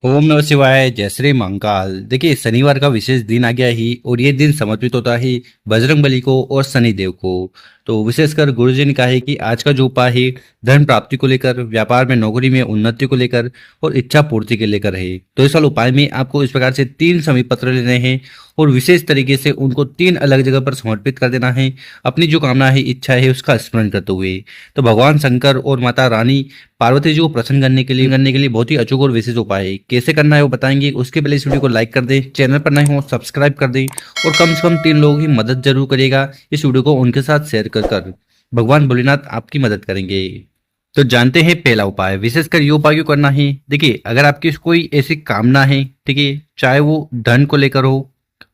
ओम नमः शिवाय। जय श्री महाकाल। देखिए, शनिवार का विशेष दिन आ गया ही और ये दिन समर्पित होता है बजरंग बली को और शनि देव को। तो विशेषकर गुरु जी ने कहा है कि आज का जो उपाय है धन प्राप्ति को लेकर, व्यापार में, नौकरी में उन्नति को लेकर और इच्छा पूर्ति के लेकर है। तो इस वाले उपाय में आपको इस प्रकार से 3 समी पत्र लेने हैं और विशेष तरीके से उनको 3 अलग जगह पर समर्पित कर देना है। अपनी जो कामना है, इच्छा है, उसका स्मरण करते हुए। तो भगवान शंकर और माता रानी पार्वती जी को प्रसन्न करने के लिए बहुत ही अचूक और विशेष उपाय है। कैसे करना है वो बताएंगे। उसके पहले इस वीडियो को लाइक कर दें, चैनल पर नए हो सब्सक्राइब कर दें और कम से कम 3 लोगों की मदद जरूर करिएगा। इस वीडियो को उनके साथ शेयर कर भगवान भोलेनाथ आपकी मदद करेंगे। तो जानते हैं पहला उपाय। विशेषकर ये उपाय क्यों करना है। देखिए, अगर आपकी कोई ऐसी कामना है, ठीक है, चाहे वो धन को लेकर हो,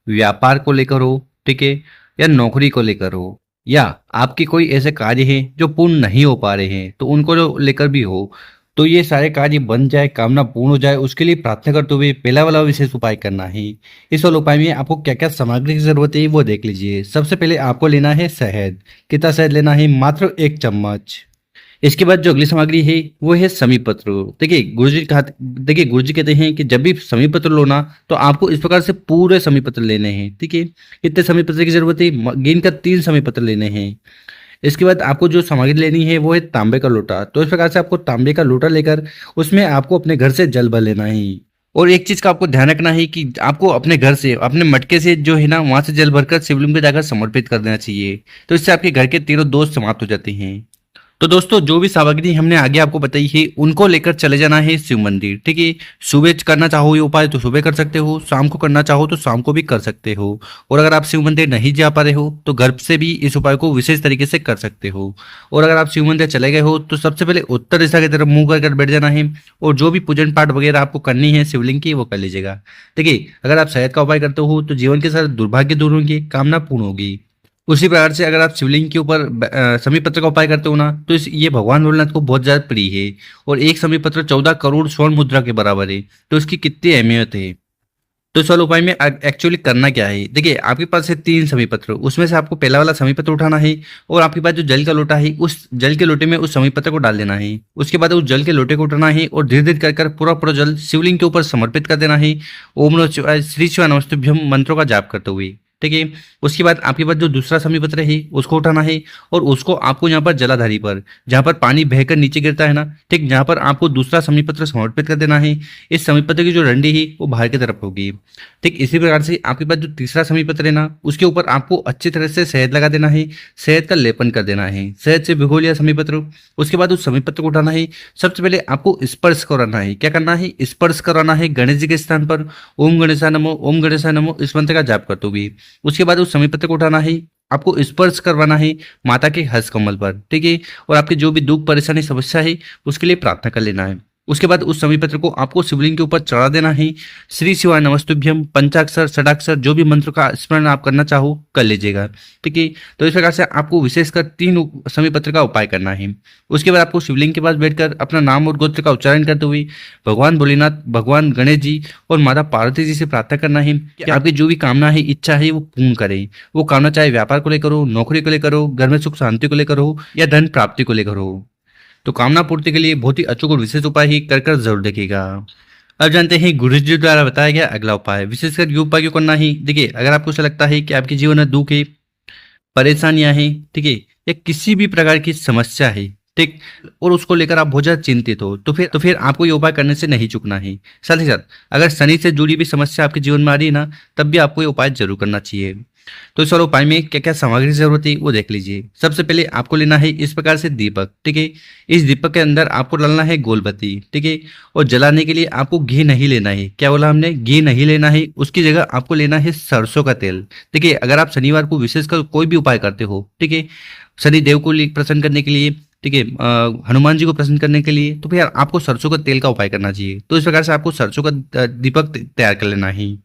व्यापार को लेकर हो, ठीक है, या नौकरी को लेकर हो, या आपके कोई ऐसे कार्य हैं जो पूर्ण नहीं हो पा रहे हैं, तो उनको लेकर भी हो, तो ये सारे कार्य बन जाए, कामना पूर्ण हो जाए, उसके लिए प्रार्थना करते हुए पहला वाला विशेष उपाय करना है। इस वाले उपाय में आपको क्या क्या सामग्री की जरूरत है वो देख लीजिए। सबसे पहले आपको लेना है शहद। कितना शहद लेना है? मात्र 1 चम्मच। इसके बाद जो अगली सामग्री है वो है समी पत्र। देखिए गुरुजी कहते हैं कि जब भी समी पत्र लो ना, तो आपको इस प्रकार से पूरे समी पत्र लेने हैं, ठीक है। कितने समी पत्र की जरूरत है? गिन कर 3 समी पत्र लेने हैं। इसके बाद आपको जो सामग्री लेनी है वो है तांबे का लोटा। तो इस प्रकार से आपको तांबे का लोटा लेकर उसमें आपको अपने घर से जल भर लेना है। और एक चीज का आपको ध्यान रखना है कि आपको अपने घर से, अपने मटके से जो है ना, वहां से जल भरकर शिवलिंग पे जाकर समर्पित कर देना चाहिए। तो इससे आपके घर के तीनों दोष समाप्त हो जाते हैं। तो दोस्तों, जो भी सामग्री हमने आगे आपको बताई है उनको लेकर चले जाना है शिव मंदिर, ठीक है। सुबह करना चाहो ये उपाय तो सुबह कर सकते हो, शाम को करना चाहो तो शाम को भी कर सकते हो। और अगर आप शिव मंदिर नहीं जा पा रहे हो तो घर से भी इस उपाय को विशेष तरीके से कर सकते हो। और अगर आप शिव मंदिर चले गए हो तो सबसे पहले उत्तर दिशा की तरफ मुंह कर बैठ जाना है और जो भी पूजन पाठ वगैरह आपको करनी है शिवलिंग की वो कर लीजिएगा। देखिए, अगर आप शहद का उपाय करते हो तो जीवन के सारे दुर्भाग्य दूर होंगे, कामना पूर्ण होगी। उसी प्रकार से अगर आप शिवलिंग के ऊपर समी पत्र का उपाय करते हो ना, तो ये भगवान भोलेनाथ को बहुत ज्यादा प्रिय है। और एक समी पत्र 14 करोड़ स्वर्ण मुद्रा के बराबर है। तो इसकी कितनी अहमियत है। तो इस वाले उपाय में एक्चुअली करना क्या है। देखिए, आपके पास है 3 समी पत्र। उसमें से आपको पहला वाला समी पत्र उठाना है और आपके पास जो जल का लोटा है उस जल के लोटे में उस समी पत्र को डाल देना है। उसके बाद उस जल के लोटे को उठाना है और धीरे धीरे कर पूरा पूरा जल शिवलिंग के ऊपर समर्पित कर देना है। ओम नमः शिवाय, श्री शिवाय नमस्तुभ्यम मंत्रों का जाप करते हुए, ठीक है। उसके बाद आपके पास जो दूसरा समी पत्र है उसको उठाना है और उसको आपको यहाँ पर जलाधारी पर, जहाँ पर पानी बहकर नीचे गिरता है ना, ठीक, जहाँ पर आपको दूसरा समी पत्र समर्पित कर देना है। इस समी पत्र की जो डंडी है वो बाहर की तरफ होगी, ठीक। इसी प्रकार से आपके पास जो तीसरा समी पत्र है ना, उसके ऊपर आपको अच्छी तरह से शहद लगा देना है, शहद का लेपन कर देना है। शहद से भिगो लिया समी पत्र। उसके बाद उस समी पत्र को उठाना है। सबसे पहले आपको स्पर्श कराना है। क्या करना है? स्पर्श कराना है गणेश जी के स्थान पर। ओम गणेशाय नमो, ओम गणेशाय नमो, इस मंत्र का जाप करते हुए। उसके बाद उस समी पत्र को उठाना है, आपको स्पर्श करवाना है माता के हस्त कमल पर, ठीक है। और आपके जो भी दुख परेशानी समस्या है उसके लिए प्रार्थना कर लेना है। उसके बाद उस समी पत्र को आपको शिवलिंग के ऊपर चढ़ा देना है। श्री शिवाय नमस्तुभ्यम पंचाक्षर षडाक्षर जो भी मंत्र का स्मरण आप करना चाहो कर लीजिएगा, ठीक है। तो इस प्रकार से आपको विशेषकर 3 समी पत्र का उपाय करना है। उसके बाद आपको शिवलिंग के पास बैठकर अपना नाम और गोत्र का उच्चारण करते हुए भगवान भोलेनाथ, भगवान गणेश जी और माता पार्वती जी से प्रार्थना करना है कि आपकी जो भी कामना है, इच्छा है, वो पूर्ण करें। वो कामना चाहे व्यापार को लेकर हो, नौकरी को लेकर हो, घर में सुख शांति को लेकर हो, या धन प्राप्ति को लेकर हो। तो कामना पूर्ति के लिए बहुत ही अचूक और विशेष उपाय ही कर जरूर देखिएगा। अब जानते हैं गुरु जी द्वारा बताया गया अगला उपाय। विशेषकर ये उपाय क्यों करना है। देखिए, अगर आपको ऐसा लगता है कि आपके जीवन में दुख है, परेशानियां हैं, ठीक है, या किसी भी प्रकार की समस्या है, ठीक, और उसको लेकर आप बहुत ज्यादा चिंतित हो, तो फिर आपको ये उपाय करने से नहीं चूकना है। साथ ही साथ अगर शनि से जुड़ी भी समस्या आपके जीवन में आ रही है ना, तब भी आपको ये उपाय जरूर करना चाहिए। तो इस वाले उपाय में क्या क्या सामग्री की जरूरत है वो देख लीजिए। सबसे पहले आपको लेना है इस प्रकार से दीपक, ठीक है। इस दीपक के अंदर आपको डालना है गोलबत्ती, ठीक है। और जलाने के लिए आपको घी नहीं लेना है। क्या बोला हमने? घी नहीं लेना है। उसकी जगह आपको लेना है सरसों का तेल। देखिए, अगर आप शनिवार को विशेषकर कोई भी उपाय करते हो, ठीक है, शनि देव को प्रसन्न करने के लिए, ठीक है, हनुमान जी को प्रसन्न करने के लिए, तो फिर आपको सरसों का तेल का उपाय करना चाहिए। तो इस प्रकार से आपको सरसों का दीपक तैयार कर लेना है।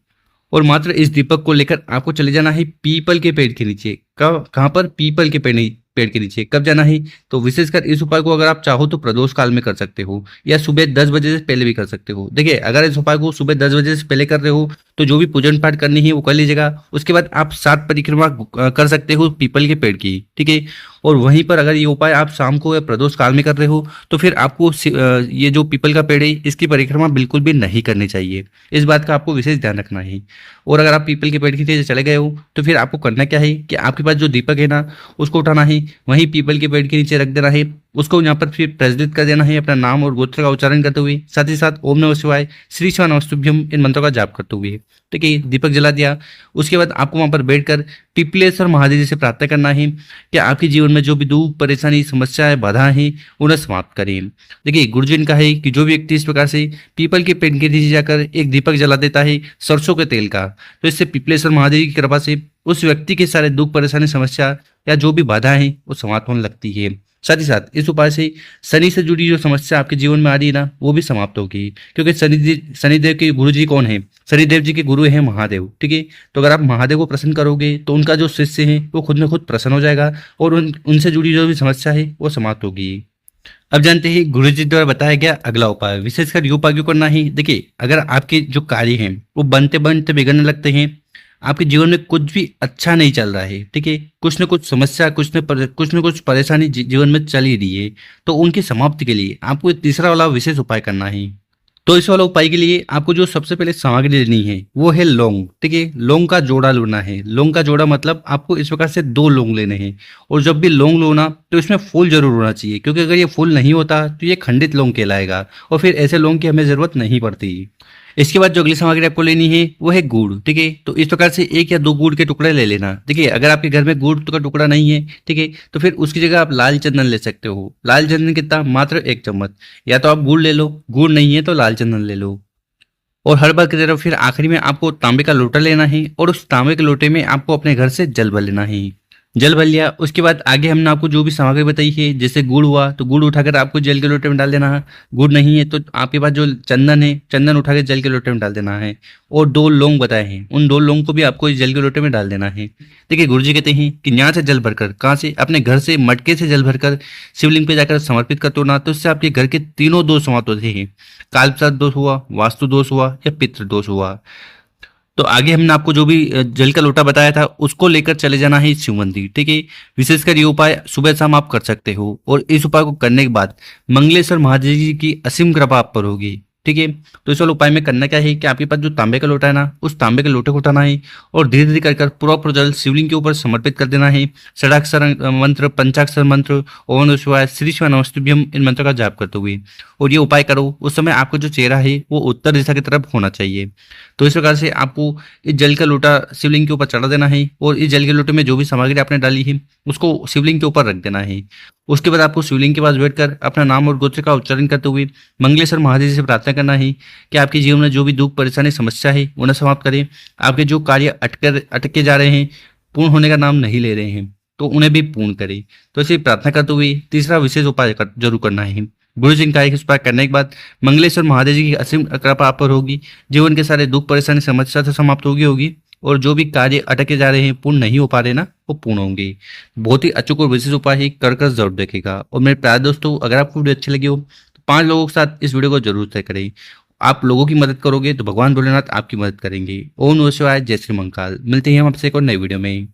और मात्र इस दीपक को लेकर आपको चले जाना है पीपल के पेड़ के नीचे। कहाँ पर? पीपल के पेड़ के नीचे। कब जाना है? तो विशेषकर इस उपाय को अगर आप चाहो तो प्रदोष काल में कर सकते हो या सुबह 10 बजे से पहले भी कर सकते हो। देखिए, अगर इस उपाय को सुबह 10 बजे से पहले कर रहे हो तो जो भी पूजन पाठ करनी है वो कर लीजिएगा। उसके बाद आप 7 परिक्रमा कर सकते हो पीपल के पेड़ की, ठीक है। और वहीं पर अगर ये उपाय आप शाम को या प्रदोष काल में कर रहे हो तो फिर आपको ये जो पीपल का पेड़ है इसकी परिक्रमा बिल्कुल भी नहीं करनी चाहिए। इस बात का आपको विशेष ध्यान रखना है। और अगर आप पीपल के पेड़ की नीचे चले गए हो तो फिर आपको करना क्या है कि आपके पास जो दीपक है ना उसको उठाना है, वहीं पीपल के पेड़ के नीचे रख देना है, उसको यहाँ पर फिर प्रज्वलित कर देना है अपना नाम और गोत्र का उच्चारण करते हुए, साथ ही साथ ओम नमः शिवाय, श्री शिवा नमस्तुभ्यम इन मंत्रों का जाप करते हुए, ठीक है। दीपक जला दिया, उसके बाद आपको वहां पर बैठकर पिपलेश्वर महादेव जी से प्रार्थना करना है कि आपके जीवन में जो भी दुख परेशानी समस्याएं बाधा हैं उन्हें समाप्त करें। देखिए गुरुजी का है कि जो भी व्यक्ति इस प्रकार से पीपल के पेड़ के नीचे जाकर एक दीपक जला देता है सरसों के तेल का, तो इससे पिपलेश्वर महादेव की कृपा से उस व्यक्ति के सारे दुख परेशानी समस्या या जो भी बाधा है वो समाप्त होने लगती है। साथ ही साथ इस उपाय से शनि से जुड़ी जो समस्या आपके जीवन में आ रही है ना वो भी समाप्त होगी, क्योंकि शनिदेव के गुरु जी कौन है? शनिदेव जी के गुरु हैं महादेव, ठीक है। तो अगर आप महादेव को प्रसन्न करोगे तो उनका जो शिष्य है वो खुद में खुद प्रसन्न हो जाएगा और उनसे जुड़ी जो भी समस्या है वो समाप्त होगी। अब जानते हैं गुरु जी द्वारा बताया गया अगला उपाय, विशेषकर ये उपाय क्यों करना है। देखिए अगर आपके जो कार्य हैं वो बनते बनते बिगड़ने लगते हैं, आपके जीवन में कुछ भी अच्छा नहीं चल रहा है, ठीक है, कुछ न कुछ समस्या कुछ न कुछ परेशानी जीवन में चल ही रही है, तो उनकी समाप्ति के लिए आपको एक तीसरा वाला विशेष उपाय करना है। तो इस वाला उपाय के लिए आपको जो सबसे पहले सामग्री लेनी है वो है लौंग, ठीक है। लौंग का जोड़ा लेना है। लौंग का जोड़ा मतलब आपको इस प्रकार से 2 लौंग लेने हैं, और जब भी लौंग लो ना तो इसमें फूल जरूर होना चाहिए, क्योंकि अगर ये फूल नहीं होता तो ये खंडित लौंग कहलाएगा और फिर ऐसे लौंग की हमें जरूरत नहीं पड़ती। इसके बाद जो अगली सामग्री आपको लेनी है वो है गुड़, ठीक है। तो इस प्रकार से 1 या 2 गुड़ के टुकड़े ले लेना। देखिए अगर आपके घर में गुड़ का टुकड़ा नहीं है, ठीक है, तो फिर उसकी जगह आप लाल चंदन ले सकते हो। लाल चंदन कितना? मात्र 1 चम्मच। या तो आप गुड़ ले लो, गुड़ नहीं है तो लाल चंदन ले लो। और हर बार की तरह फिर आखिरी में आपको तांबे का लोटा लेना है और उस तांबे के लोटे में आपको अपने घर से जल भर लेना है। जल भर लिया, उसके बाद आगे हमने आपको जो भी सामग्री बताई है, जैसे गुड़ हुआ तो गुड़ उठाकर आपको जल के लोटे में डाल देना है। गुड़ नहीं है तो आपके पास जो चंदन है, चंदन उठाकर जल के लोटे में डाल देना है। और 2 लौंग बताए हैं, उन 2 लौंग को भी आपको इस जल के लोटे में डाल देना है। देखिए गुरु जी कहते हैं कि यहाँ से जल भरकर, कहाँ से? अपने घर से मटके से जल भरकर शिवलिंग पे जाकर समर्पित करते हो ना, तो इससे आपके घर के तीनों दोष समाप्त होते हैं। काल प्रसाद दोष हुआ, वास्तु दोष हुआ या पितृ दोष हुआ। तो आगे हमने आपको जो भी जल का लोटा बताया था उसको लेकर चले जाना है शिव मंदिर, ठीक है। विशेषकर ये उपाय सुबह शाम आप कर सकते हो, और इस उपाय को करने के बाद मंगलेश्वर महादेव जी की असीम कृपा आप पर होगी, ठीक है। तो इस वाले उपाय में करना क्या है कि आपके पास जो तांबे का लोटा है ना, उस तांबे के लोटे को उठाना है और धीरे धीरे कर पूरा जल शिवलिंग के ऊपर समर्पित कर देना है। षडाक्षर मंत्र, पंचाक्षर मंत्र, ओम नमः शिवाय, श्री शिवा नमस्तुभ्यम इन मंत्रों का जाप करते हुए और ये उपाय करो। उस समय आपका जो चेहरा है वो उत्तर दिशा की तरफ होना चाहिए। तो इस प्रकार से आपको इस जल का लोटा शिवलिंग के ऊपर चढ़ा देना है और इस जल के लोटे में जो भी सामग्री आपने डाली है उसको शिवलिंग के ऊपर रख देना है। उसके बाद आपको शिवलिंग के पास बैठकर अपना नाम और गोत्र का उच्चारण करते हुए मंगलेश्वर महादेव जी से प्रार्थना करना है कि आपके जीवन में जो भी दुख परेशानी समस्या है उन्हें समाप्त करें। आपके जो कार्य अटके जा रहे हैं, पूर्ण होने का नाम नहीं ले रहे हैं, तो उन्हें भी पूर्ण करें। तो ऐसी प्रार्थना करते हुए तीसरा विशेष उपाय जरूर करना है। गुरु जी का एक उपाय करने के बाद मंगलेश्वर महादेव जी की असीम कृपा आप पर होगी। जीवन के सारे दुख परेशानी समस्या से समाप्त होगी और जो भी कार्य अटके जा रहे हैं, पूर्ण नहीं हो पा रहे ना, वो पूर्ण होंगे। बहुत ही अचूक और विशेष उपाय है, कर जरूर देखेगा। और मेरे प्यारे दोस्तों, अगर आपको वीडियो अच्छी लगी हो तो 5 लोगों के साथ इस वीडियो को जरूर शेयर करें। आप लोगों की मदद करोगे तो भगवान भोलेनाथ आपकी मदद करेंगे। ओम नमः शिवाय, जय श्री महाकाल। मिलते हैं हम आपसे एक और नई वीडियो में।